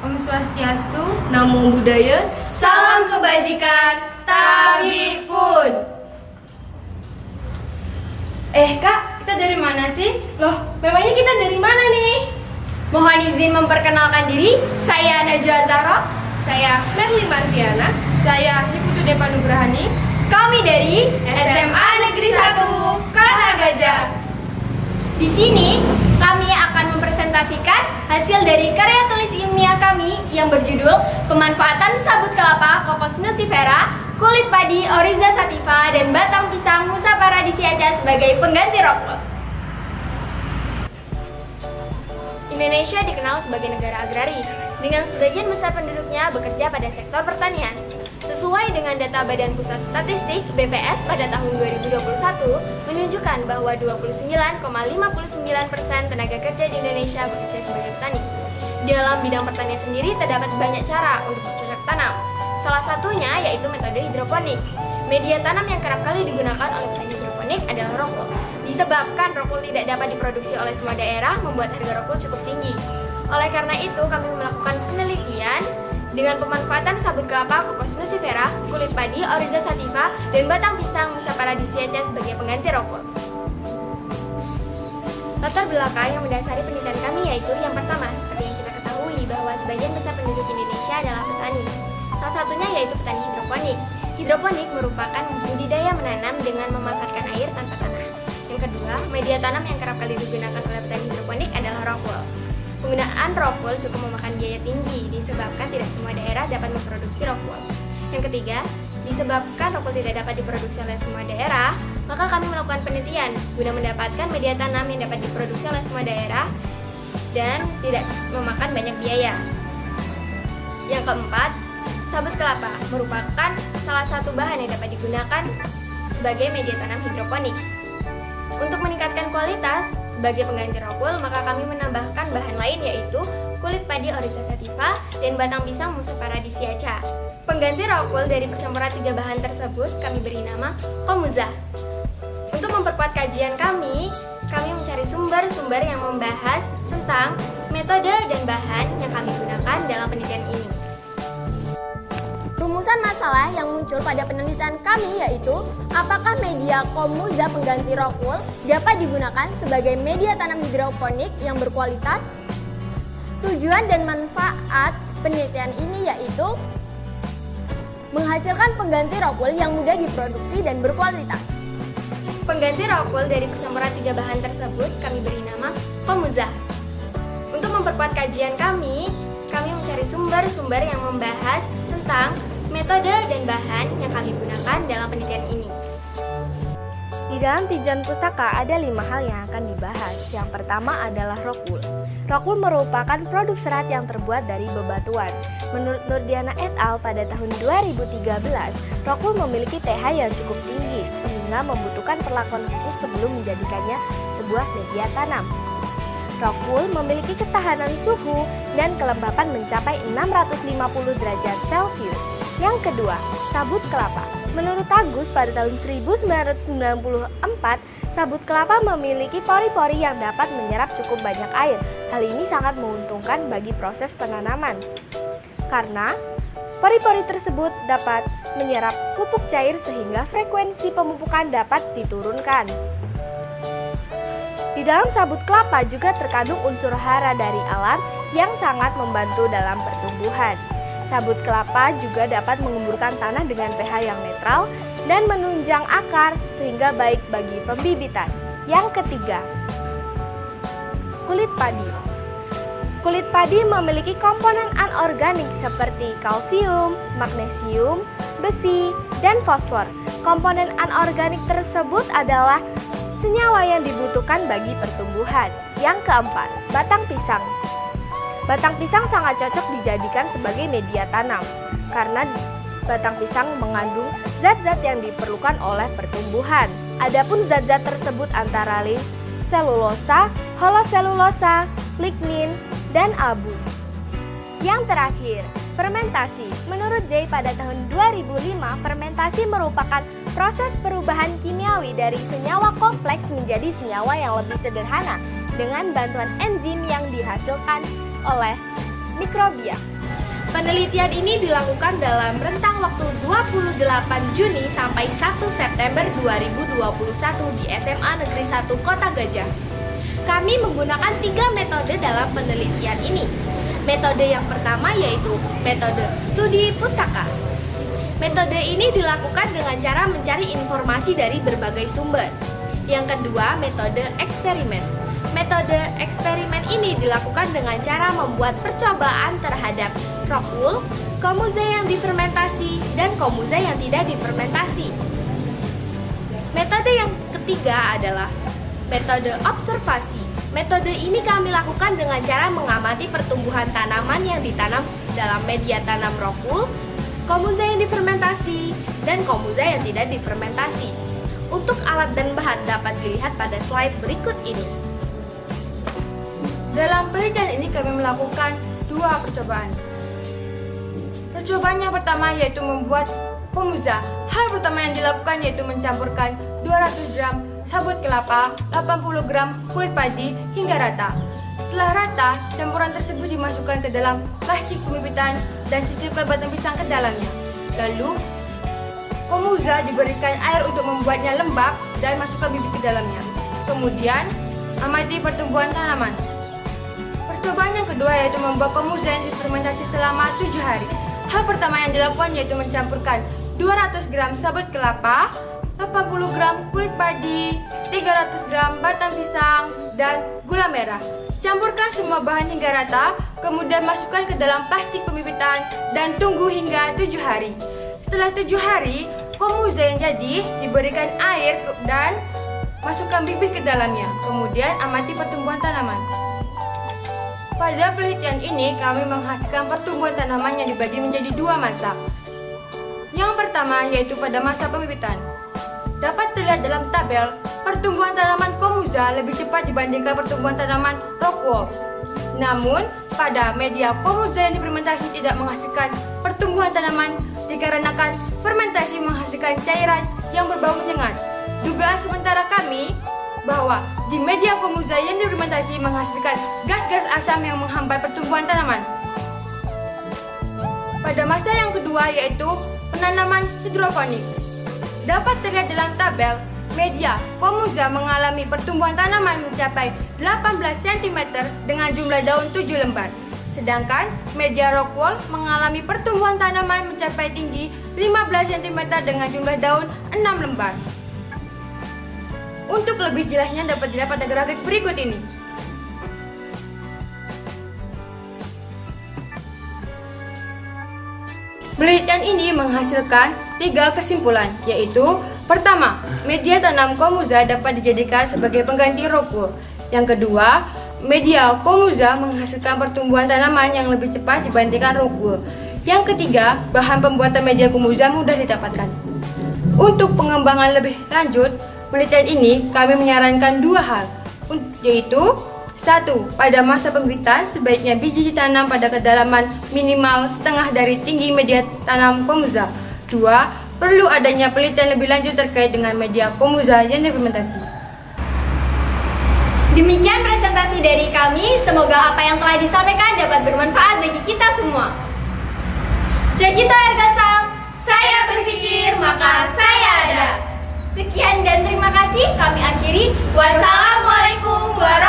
Om Swastiastu, Namo Buddhaya, Salam Kebajikan, Tabipun. Kak, kita dari mana sih? Loh, memangnya kita dari mana nih? Mohon izin memperkenalkan diri, saya Najwa Zahra. Saya Merlin Marviana. Saya Hiputu Depa Nugrahani. Kami dari SMA Negeri 1 Kota Gajah. Di sini kami akan mempresentasikan hasil dari karya tulis ilmiah kami yang berjudul Pemanfaatan Sabut Kelapa Cocos nucifera, Kulit Padi Oryza sativa, dan Batang Pisang Musa paradisiaca sebagai pengganti rokok. Indonesia dikenal sebagai negara agraris, dengan sebagian besar penduduknya bekerja pada sektor pertanian. Sesuai dengan data Badan Pusat Statistik (BPS) pada tahun 2021 menunjukkan bahwa 29,59% tenaga kerja di Indonesia bekerja sebagai petani. Dalam bidang pertanian sendiri terdapat banyak cara untuk bercocok tanam. Salah satunya yaitu metode hidroponik. Media tanam yang kerap kali digunakan oleh petani hidroponik adalah rokul. Disebabkan rokul tidak dapat diproduksi oleh semua daerah, membuat harga rokul cukup tinggi. Oleh karena itu, kami melakukan penelitian dengan pemanfaatan sabut kelapa Cocos nucifera, kulit padi Oryza sativa, dan batang pisang Musa paradisiaca sebagai pengganti rokul. Latar belakang yang mendasari penelitian kami yaitu yang pertama, seperti yang kita ketahui bahwa sebagian besar penduduk Indonesia adalah petani. Salah satunya yaitu petani hidroponik. Hidroponik merupakan budidaya menanam dengan memanfaatkan air tanpa tanah. Yang kedua, media tanam yang kerap kali digunakan oleh petani hidroponik adalah rokul. Penggunaan rokul cukup memakan biaya tinggi disebabkan tidak semua daerah dapat memproduksi rokul. Yang ketiga, disebabkan rokul tidak dapat diproduksi oleh semua daerah, maka kami melakukan penelitian guna mendapatkan media tanam yang dapat diproduksi oleh semua daerah dan tidak memakan banyak biaya. Yang keempat, sabut kelapa merupakan salah satu bahan yang dapat digunakan sebagai media tanam hidroponik. Untuk meningkatkan kualitas sebagai pengganti rokul, maka kami menambahkan bahan lain yaitu kulit padi Oryza sativa dan batang pisang Musa paradisiaca. Pengganti rokul dari percampuran tiga bahan tersebut kami beri nama Komuza. Untuk memperkuat kajian kami mencari sumber-sumber yang membahas tentang metode dan bahan yang kami gunakan dalam penelitian ini. Rumusan masalah yang muncul pada penelitian kami yaitu apakah media Komuza pengganti rokul dapat digunakan sebagai media tanam hidroponik yang berkualitas? Tujuan dan manfaat penelitian ini yaitu menghasilkan pengganti rokul yang mudah diproduksi dan berkualitas. Pengganti rokul dari percampuran tiga bahan tersebut kami beri nama Komuza. Untuk memperkuat kajian kami mencari sumber-sumber yang membahas tentang metode dan bahan yang kami gunakan dalam penelitian ini. Di dalam tinjauan pustaka ada 5 hal yang akan dibahas. Yang pertama adalah rokul. Rokul merupakan produk serat yang terbuat dari bebatuan. Menurut Nurdiana et al. Pada tahun 2013, rokul memiliki pH yang cukup tinggi sehingga membutuhkan perlakuan khusus sebelum menjadikannya sebuah media tanam. Rokul memiliki ketahanan suhu dan kelembapan mencapai 650 derajat Celcius. Yang kedua, sabut kelapa. Menurut Agus pada tahun 1994, sabut kelapa memiliki pori-pori yang dapat menyerap cukup banyak air. Hal ini sangat menguntungkan bagi proses penanaman, karena pori-pori tersebut dapat menyerap pupuk cair sehingga frekuensi pemupukan dapat diturunkan. Di dalam sabut kelapa juga terkandung unsur hara dari alam yang sangat membantu dalam pertumbuhan. Sabut kelapa juga dapat mengemburkan tanah dengan pH yang netral dan menunjang akar sehingga baik bagi pembibitan. Yang ketiga, kulit padi. Kulit padi memiliki komponen anorganik seperti kalsium, magnesium, besi, dan fosfor. Komponen anorganik tersebut adalah senyawa yang dibutuhkan bagi pertumbuhan. Yang keempat, batang pisang. Batang pisang sangat cocok dijadikan sebagai media tanam karena batang pisang mengandung zat-zat yang diperlukan oleh pertumbuhan. Adapun zat-zat tersebut antara lain selulosa, holoselulosa, lignin, dan abu. Yang terakhir, fermentasi. Menurut Jay pada tahun 2005, fermentasi merupakan proses perubahan kimiawi dari senyawa kompleks menjadi senyawa yang lebih sederhana dengan bantuan enzim yang dihasilkan oleh mikrobia. Penelitian ini dilakukan dalam rentang waktu 28 Juni sampai 1 September 2021 di SMA Negeri 1 Kota Gajah. Kami menggunakan 3 metode dalam penelitian ini. Metode yang pertama yaitu metode studi pustaka. Metode ini dilakukan dengan cara mencari informasi dari berbagai sumber. Yang kedua, metode eksperimen. Metode eksperimen ini dilakukan dengan cara membuat percobaan terhadap rock wool, komuze yang difermentasi, dan komuze yang tidak difermentasi. Metode yang ketiga adalah metode observasi. Metode ini kami lakukan dengan cara mengamati pertumbuhan tanaman yang ditanam dalam media tanam rock wool, komuze yang difermentasi, dan komuze yang tidak difermentasi. Untuk alat dan bahan dapat dilihat pada slide berikut ini. Dalam penelitian ini kami melakukan 2 percobaan. Percobaan yang pertama yaitu membuat komuza. Hal pertama yang dilakukan yaitu mencampurkan 200 gram sabut kelapa, 80 gram kulit padi hingga rata. Setelah rata, campuran tersebut dimasukkan ke dalam plastik pemipitan dan sisipkan batang pisang ke dalamnya. Lalu, komuza diberikan air untuk membuatnya lembab dan masukkan bibit ke dalamnya. Kemudian, amati pertumbuhan tanaman. Percobaan yang kedua yaitu membuat komuza yang difermentasi selama 7 hari. Hal pertama yang dilakukan yaitu mencampurkan 200 gram sabut kelapa, 80 gram kulit padi, 300 gram batang pisang, dan gula merah. Campurkan semua bahan hingga rata, kemudian masukkan ke dalam plastik pemipitan dan tunggu hingga 7 hari. Setelah 7 hari, komuza yang jadi diberikan air dan masukkan bibit ke dalamnya. Kemudian amati pertumbuhan tanaman. Pada penelitian ini, kami menghasilkan pertumbuhan tanaman yang dibagi menjadi 2 masa. Yang pertama yaitu pada masa pemipitan. Dapat terlihat dalam tabel, pertumbuhan tanaman komuza lebih cepat dibandingkan pertumbuhan tanaman rockwool. Namun, pada media komuza yang difermentasi tidak menghasilkan pertumbuhan tanaman dikarenakan fermentasi menghasilkan cairan yang berbau menyengat. Dugaan sementara kami bahwa di media komuza yang difermentasi menghasilkan gas-gas asam yang menghambat pertumbuhan tanaman. Pada masa yang kedua yaitu penanaman hidroponik. Dapat terlihat dalam tabel, media komuza mengalami pertumbuhan tanaman mencapai 18 cm dengan jumlah daun 7 lembar. Sedangkan media rockwool mengalami pertumbuhan tanaman mencapai tinggi 15 cm dengan jumlah daun 6 lembar. Untuk lebih jelasnya dapat dilihat pada grafik berikut ini. Penelitian ini menghasilkan 3 kesimpulan, yaitu pertama, media tanam komuza dapat dijadikan sebagai pengganti rockwool. Yang kedua, media komuza menghasilkan pertumbuhan tanaman yang lebih cepat dibandingkan rockwool. Yang ketiga, bahan pembuatan media komuza mudah didapatkan. Untuk pengembangan lebih lanjut, penelitian ini kami menyarankan 2 hal, yaitu 1. Pada masa pembibitan, sebaiknya biji ditanam pada kedalaman minimal setengah dari tinggi media tanam komuza. 2. Perlu adanya penelitian lebih lanjut terkait dengan media komuza yang difermentasi. Demikian presentasi dari kami, semoga apa yang telah disampaikan dapat bermanfaat bagi kita semua. Cekito erga sum, saya berpikir maka saya ada. Sekian dan terima kasih, kami akhiri. Wassalamualaikum warahmatullahi wabarakatuh.